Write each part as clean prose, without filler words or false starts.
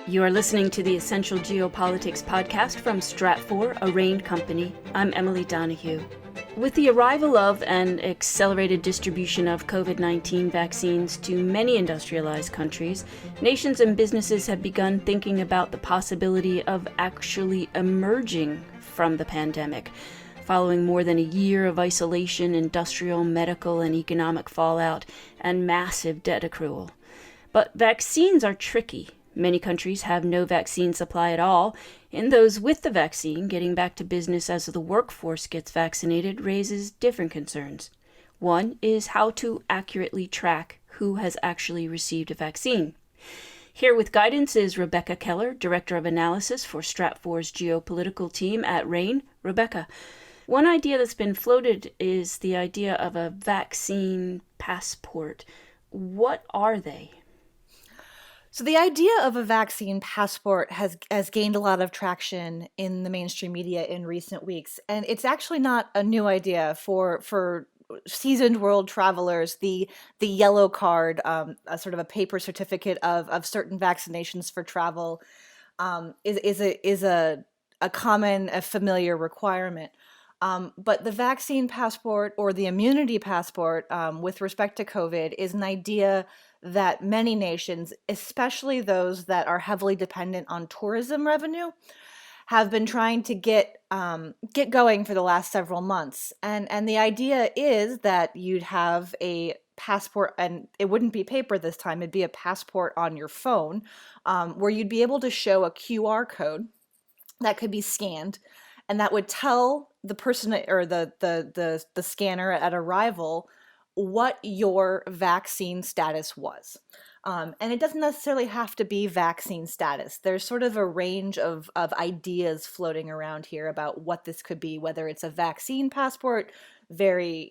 You are listening to the Essential Geopolitics podcast from Stratfor, a RANE company. I'm Emily Donahue. With the arrival of and accelerated distribution of COVID-19 vaccines to many industrialized countries, nations and businesses have begun thinking about the possibility of actually emerging from the pandemic, following more than a year of isolation, industrial, medical, and economic fallout, and massive debt accrual. But vaccines are tricky. Many countries have no vaccine supply at all, and those with the vaccine getting back to business as the workforce gets vaccinated raises different concerns. One is how to accurately track who has actually received a vaccine. Here with guidance is Rebecca Keller, Director of Analysis for Stratfor's geopolitical team at RANE. Rebecca, one idea that's been floated is the idea of a vaccine passport. What are they? So the idea of a vaccine passport has gained a lot of traction in the mainstream media in recent weeks, and it's actually not a new idea for seasoned world travelers. The yellow card, a sort of a paper certificate of certain vaccinations for travel, is a common, a familiar requirement. But the vaccine passport or the immunity passport with respect to COVID is an idea that many nations, especially those that are heavily dependent on tourism revenue, have been trying to get going for the last several months. And the idea is that you'd have a passport, and it wouldn't be paper this time, it'd be a passport on your phone, where you'd be able to show a QR code that could be scanned, and that would tell the person or the scanner at arrival what your vaccine status was. And it doesn't necessarily have to be vaccine status. There's sort of a range of ideas floating around here about what this could be, whether it's a vaccine passport, very,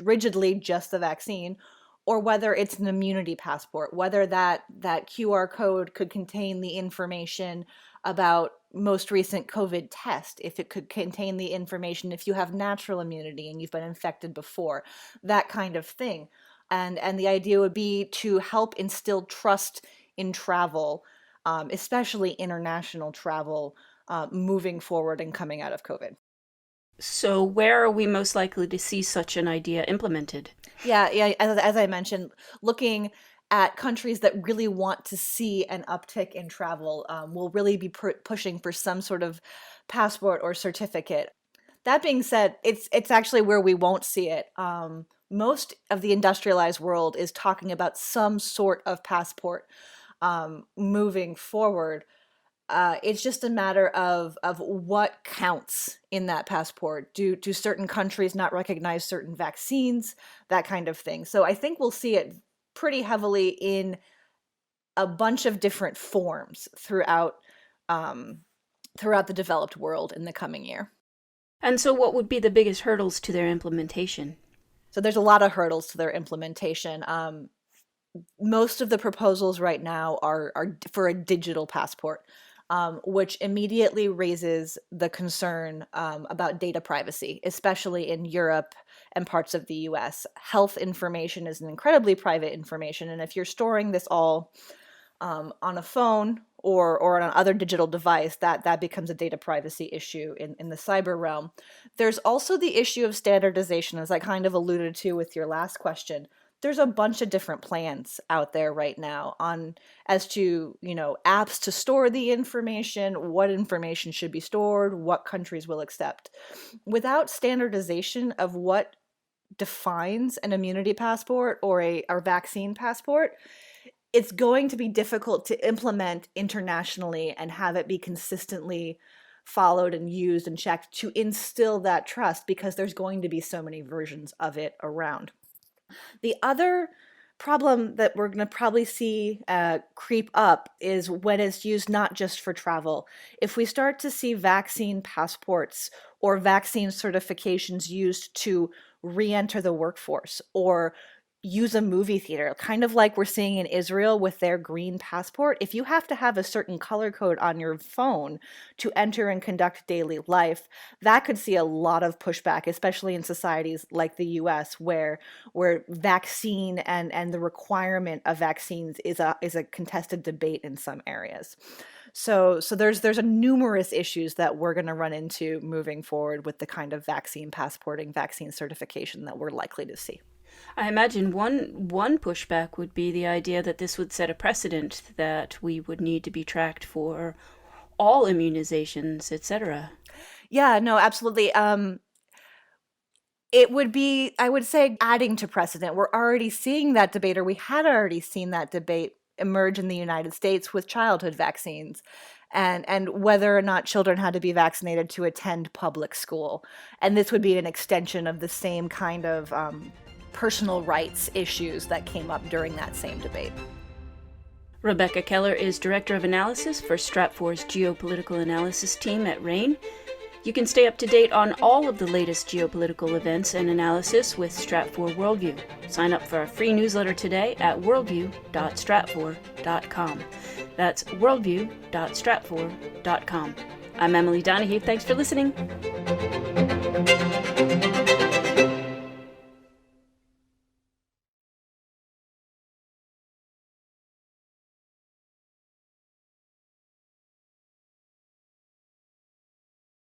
rigidly just the vaccine, or whether it's an immunity passport, whether that QR code could contain the information about most recent COVID test, if it could contain the information if you have natural immunity and you've been infected before, that kind of thing. And the idea would be to help instill trust in travel, especially international travel, moving forward and coming out of COVID. So where are we most likely to see such an idea implemented? Yeah. As I mentioned, looking at countries that really want to see an uptick in travel, will really be pushing for some sort of passport or certificate. That being said, it's actually where we won't see it. Most of the industrialized world is talking about some sort of passport moving forward. It's just a matter of what counts in that passport. Do certain countries not recognize certain vaccines, that kind of thing. So I think we'll see it pretty heavily in a bunch of different forms throughout the developed world in the coming year. And so what would be the biggest hurdles to their implementation? So there's a lot of hurdles to their implementation. Most of the proposals right now are for a digital passport, which immediately raises the concern about data privacy, especially in Europe and parts of the US. Health information is an incredibly private information, and if you're storing this all on a phone or on other digital device, that becomes a data privacy issue in the cyber realm. There's also the issue of standardization, as I kind of alluded to with your last question. There's a bunch of different plans out there right now as to, apps to store the information, what information should be stored, what countries will accept. Without standardization of what defines an immunity passport or a vaccine passport, it's going to be difficult to implement internationally and have it be consistently followed and used and checked to instill that trust, because there's going to be so many versions of it around. The other problem that we're going to probably see creep up is when it's used not just for travel. If we start to see vaccine passports or vaccine certifications used to re-enter the workforce, or use a movie theater, kind of like we're seeing in Israel with their green passport. If you have to have a certain color code on your phone to enter and conduct daily life, that could see a lot of pushback, especially in societies like the US, where vaccine and the requirement of vaccines is a contested debate in some areas. So there's a numerous issues that we're going to run into moving forward with the kind of vaccine passporting, vaccine certification that we're likely to see. I imagine one pushback would be the idea that this would set a precedent that we would need to be tracked for all immunizations, etc. Yeah, no, absolutely. It would be, I would say, adding to precedent. We're already seeing that debate, or we had already seen that debate emerge in the United States with childhood vaccines and whether or not children had to be vaccinated to attend public school. And this would be an extension of the same kind of personal rights issues that came up during that same debate. Rebecca Keller is Director of Analysis for Stratfor's Geopolitical Analysis team at RANE. You can stay up to date on all of the latest geopolitical events and analysis with Stratfor Worldview. Sign up for our free newsletter today at worldview.stratfor.com. That's worldview.stratfor.com. I'm Emily Donahue. Thanks for listening.